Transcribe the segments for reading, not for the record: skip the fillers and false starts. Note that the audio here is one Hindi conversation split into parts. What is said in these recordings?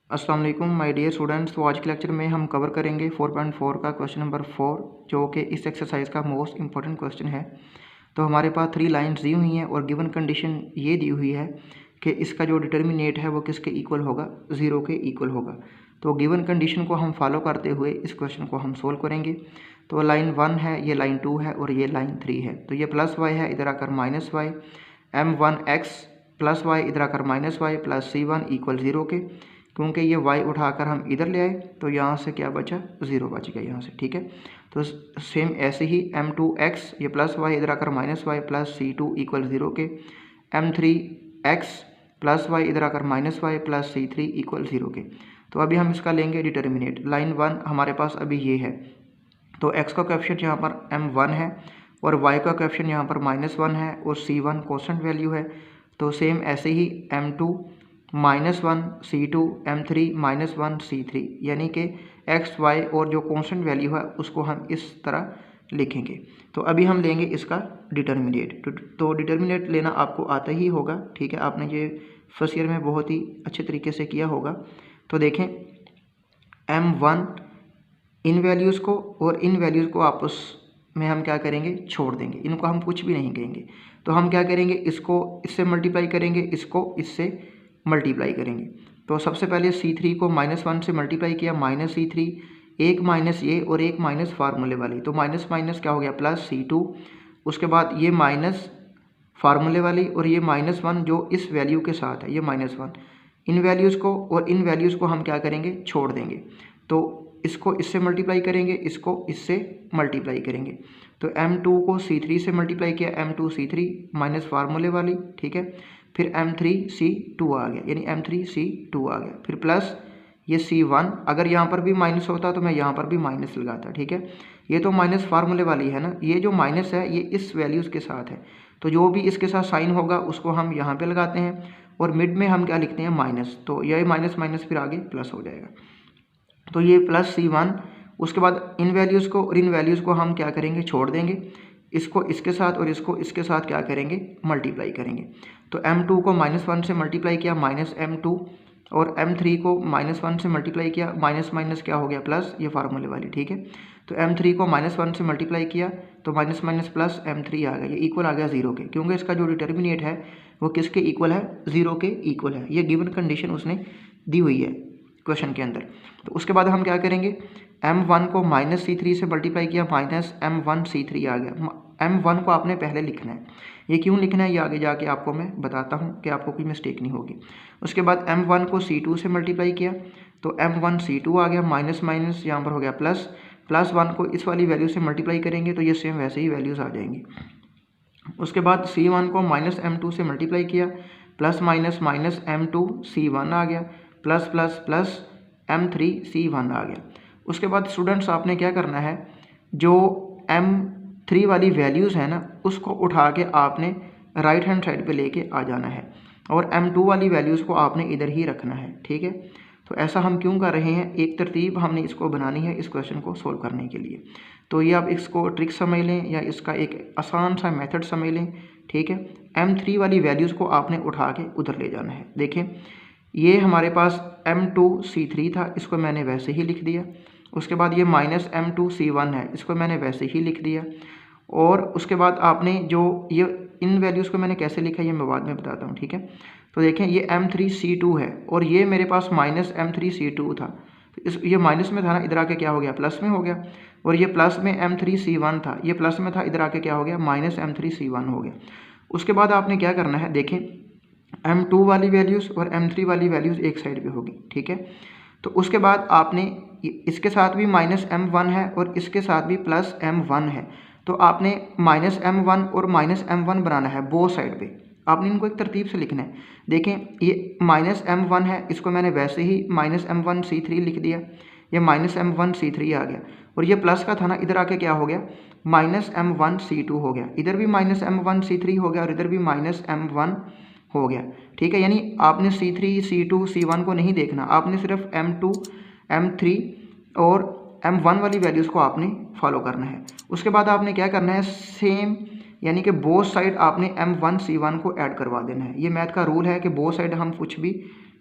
अस्सलाम वालेकुम माय डियर स्टूडेंट्स। तो आज के लेक्चर में हम कवर करेंगे 4.4 का क्वेश्चन नंबर 4, जो कि इस एक्सरसाइज का मोस्ट इंपॉर्टेंट क्वेश्चन है। तो हमारे पास 3 लाइंस दी हुई हैं और गिवन कंडीशन ये दी हुई है कि इसका जो डिटर्मिनेट है वो किसके इक्वल होगा, 0 के इक्वल होगा। तो गिवन कंडीशन को हम फॉलो करते हुए इस क्वेश्चन को हम सोल्व करेंगे। तो लाइन 1 है, ये लाइन 2 है और ये लाइन 3 है। तो ये प्लस वाई है, इधर आकर minus Y, m1x plus Y इधर आकर minus Y plus C1 equal 0 के। क्योंकि ये y उठाकर हम इधर ले आए तो यहाँ से क्या बचा, 0 बच गया यहाँ से। ठीक है, तो सेम ऐसे ही m2x ये प्लस वाई इधर आकर minus Y plus C2 equal 0 के, m3x प्लस वाई इधर आकर minus Y plus C3 equal 0 के। तो अभी हम इसका लेंगे डिटर्मिनेट। लाइन 1 हमारे पास अभी ये है, तो x का कोएफिशिएंट यहाँ पर m1 है और y का कोएफिशिएंट यहाँ पर -1 है और C1 कांस्टेंट वैल्यू है। तो सेम ऐसे ही m2 -1 C2 m3 -1 C3, यानी कि x y और जो कांस्टेंट वैल्यू है उसको हम इस तरह लिखेंगे। तो अभी हम लेंगे इसका डिटर्मिनेट। तो डिटर्मिनेट लेना आपको आता ही होगा, ठीक है, आपने ये फर्स्ट ईयर में बहुत ही अच्छे तरीके से किया होगा। तो देखें m1 इन वैल्यूज़ को और इन वैल्यूज़ को आपस में हम क्या करेंगे, छोड़ देंगे, इनको हम कुछ भी नहीं कहेंगे। तो हम क्या करेंगे, इसको इससे मल्टीप्लाई करेंगे, इसको इससे मल्टीप्लाई करेंगे। तो सबसे पहले C3 को -1 से मल्टीप्लाई किया, -C3, एक माइनस ये और एक माइनस फार्मूले वाली, तो माइनस माइनस क्या हो गया प्लस C2। उसके बाद ये माइनस फार्मूले वाली और ये -1 जो इस वैल्यू के साथ है, ये -1, इन वैल्यूज़ को और इन वैल्यूज़ को हम क्या करेंगे, छोड़ देंगे। तो इसको इससे मल्टीप्लाई करेंगे, इसको इससे मल्टीप्लाई करेंगे। तो m2 को C3 से मल्टीप्लाई किया, m2 C3 माइनस फार्मूले वाली, ठीक है, फिर m3 C2 आ गया, यानी m3 C2 आ गया, फिर प्लस ये C1। अगर यहाँ पर भी माइनस होता तो मैं यहाँ पर भी माइनस लगाता, ठीक है। ये तो माइनस फार्मूले वाली है ना, ये जो माइनस है ये इस वैल्यूज़ के साथ है, तो जो भी इसके साथ साइन होगा उसको हम यहाँ पे लगाते हैं और मिड में हम क्या लिखते हैं, माइनस। तो ये माइनस माइनस फिर आगे प्लस हो जाएगा। तो ये प्लस C1। उसके बाद इन वैल्यूज़ को और इन वैल्यूज़ को हम क्या करेंगे, छोड़ देंगे, इसको इसके साथ और इसको इसके साथ क्या करेंगे, मल्टीप्लाई करेंगे। तो m2 को -1 से मल्टीप्लाई किया, -m2, और m3 को -1 से मल्टीप्लाई किया, माइनस माइनस क्या हो गया प्लस, ये फार्मूले वाली, ठीक है। तो m3 को -1 से मल्टीप्लाई किया तो माइनस माइनस प्लस m3 आ गया, ये इक्वल आ गया 0 के, क्योंकि इसका जो डिटर्मिनेट है वो किसके इक्वल है, 0 के इक्वल है। ये गिवन कंडीशन उसने दी हुई है क्वेश्चन के अंदर। तो उसके बाद हम क्या करेंगे, m1 को -C3 से मल्टीप्लाई किया, -m1C3 आ गया। m1 को आपने पहले लिखना है, ये क्यों लिखना है ये आगे जाके आपको मैं बताता हूँ कि आपको कोई मिस्टेक नहीं होगी। उसके बाद m1 को C2 से मल्टीप्लाई किया तो m1C2 आ गया, माइनस माइनस यहाँ पर हो गया प्लस, +1 को इस वाली वैल्यू से मल्टीप्लाई करेंगे तो ये सेम वैसे ही वैल्यूज़ आ जाएंगी। उसके बाद C1 को -m2 से मल्टीप्लाई किया, plus minus minus m2 C1 आ गया, plus plus plus m3 C1 आ गया। उसके बाद स्टूडेंट्स आपने क्या करना है, जो m3 वाली वैल्यूज़ है ना उसको उठा के आपने राइट हैंड साइड पे लेके आ जाना है और m2 वाली वैल्यूज़ को आपने इधर ही रखना है, ठीक है। तो ऐसा हम क्यों कर रहे हैं, एक तरतीब हमने इसको बनानी है इस क्वेश्चन को सोल्व करने के लिए। तो ये आप इसको ट्रिक समझ लें या इसका एक आसान सा मेथड समझ लें, ठीक है। m3 वाली वैल्यूज़ को आपने उठा के उधर ले जाना है। देखें ये हमारे पास m2 C3 था, इसको मैंने वैसे ही लिख दिया। उसके बाद ये -m2 C1 है, इसको मैंने वैसे ही लिख दिया। और उसके बाद आपने जो ये इन वैल्यूज़ को मैंने कैसे लिखा ये मैं बाद में बताता हूँ, ठीक है। तो देखें ये m3 C2 है और ये मेरे पास -m3 C2 था, तो इस ये माइनस में था ना, इधर आके क्या हो गया, प्लस में हो गया। और ये प्लस में m3 C1 था, ये प्लस में था, इधर आके क्या हो गया, -m3 C1 हो गया। उसके बाद आपने क्या करना है, देखें m2 वाली वैल्यूज़ और m3 वाली वैल्यूज़ एक साइड पे होगी, ठीक है। तो उसके बाद आपने इसके साथ भी -m1 है और इसके साथ भी +m1 है, तो आपने -m1 और -m1 बनाना है बोथ साइड पे। आपने इनको एक तरतीब से लिखना है। देखें ये -m1 है, इसको मैंने वैसे ही -m1C3 लिख दिया, ये -m1C3 आ गया। और ये प्लस का था ना, इधर आके क्या हो गया, -m1C2 हो गया, इधर भी -m1C3 हो गया और इधर भी -m1 हो गया, ठीक है। यानी आपने C3 C2 C1 को नहीं देखना, आपने सिर्फ m2 m3 और m1 वाली वैल्यूज़ को आपने फॉलो करना है। उसके बाद आपने क्या करना है, सेम यानी कि बोथ साइड आपने m1 C1 को ऐड करवा देना है। ये मैथ का रूल है कि बोथ साइड हम कुछ भी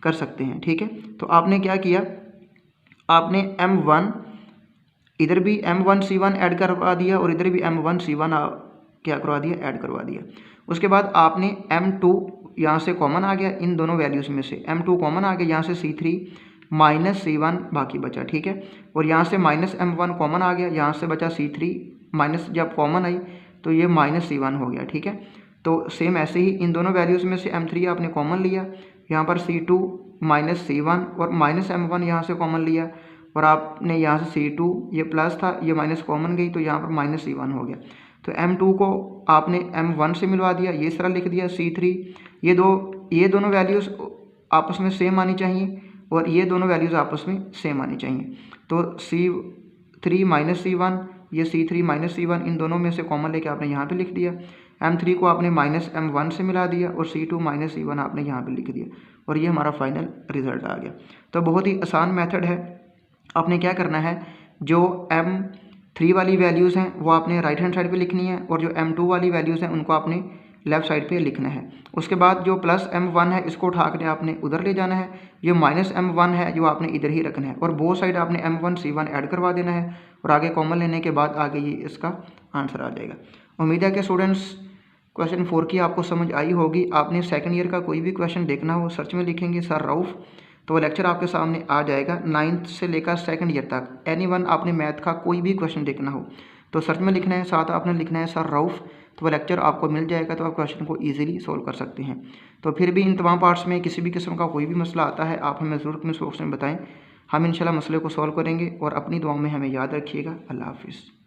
कर सकते हैं। ठीक है, तो आपने क्या किया, आपने M1 इधर भी M1C1 ऐड करवा दिया और इधर भी M1C1 क्या करवा दिया, ऐड करवा दिया। उसके बाद आपने M2 यहाँ से कॉमन आ गया, इन दोनों वैल्यूज़ में से M2 कॉमन आ गया, यहाँ से C3 माइनस C1 बाकी बचा। ठीक है, और यहाँ से माइनस M1 कॉमन आ गया, यहाँ से बचा C3 माइनस, जब कॉमन आई तो ये माइनस C1 हो गया। ठीक है, तो सेम ऐसे ही इन दोनों वैल्यूज़ में से M3 आपने कॉमन लिया, यहाँ पर C2 माइनस C1 और माइनस M1 यहाँ से कॉमन लिया, और आपने यहाँ से C2 ये प्लस था, ये माइनस कॉमन गई तो यहाँ पर माइनस C1 हो गया। तो M2 को आपने M1 से मिलवा दिया, ये सारा लिख दिया C3, ये दोनों वैल्यूज़ आपस में सेम आनी चाहिए और ये दोनों वैल्यूज़ आपस में सेम आनी चाहिए। तो C3 माइनस C1, ये C3 माइनस C1, इन दोनों में से कॉमन लेके आपने यहाँ पे लिख दिया। M3 को आपने माइनस M1 से मिला दिया और C2 माइनस C1 आपने यहाँ पे लिख दिया, और ये हमारा फाइनल रिजल्ट आ गया। तो बहुत ही आसान मेथड है। आपने क्या करना है, जो M3 वाली वैल्यूज़ हैं वो आपने राइट हैंड साइड पे लिखनी है, और जो M2 वाली वैल्यूज़ हैं उनको आपने लेफ़्ट साइड पे लिखना है। उसके बाद जो प्लस M1 है इसको उठा कर आपने उधर ले जाना है, ये माइनस M1 है जो आपने इधर ही रखना है, और बोथ साइड आपने M1C1 ऐड करवा देना है, और आगे कॉमन लेने के बाद आगे ये इसका आंसर आ जाएगा। उम्मीद है कि स्टूडेंट्स क्वेश्चन 4 की आपको समझ आई होगी। आपने सेकंड ईयर का कोई भी क्वेश्चन देखना हो, सर्च में लिखेंगे सर रऊफ़, तो वो लेक्चर आपके सामने आ जाएगा। 9th से लेकर सेकंड ईयर तक एनीवन आपने मैथ का कोई भी क्वेश्चन देखना हो तो सर्च में लिखना है, साथ आपने लिखना है सर रऊफ़, तो वो लेक्चर आपको मिल जाएगा, तो आप क्वेश्चन को ईजिली सोल्व कर सकते हैं। तो फिर भी इन तमाम पार्ट्स में किसी भी किस्म का कोई भी मसला आता है, आप हमें ज़रूर कमेंट बॉक्स में बताएं, हम इंशाल्लाह मसले को सॉल्व करेंगे। और अपनी दुआओं में हमें याद रखिएगा। अल्लाह हाफिज़।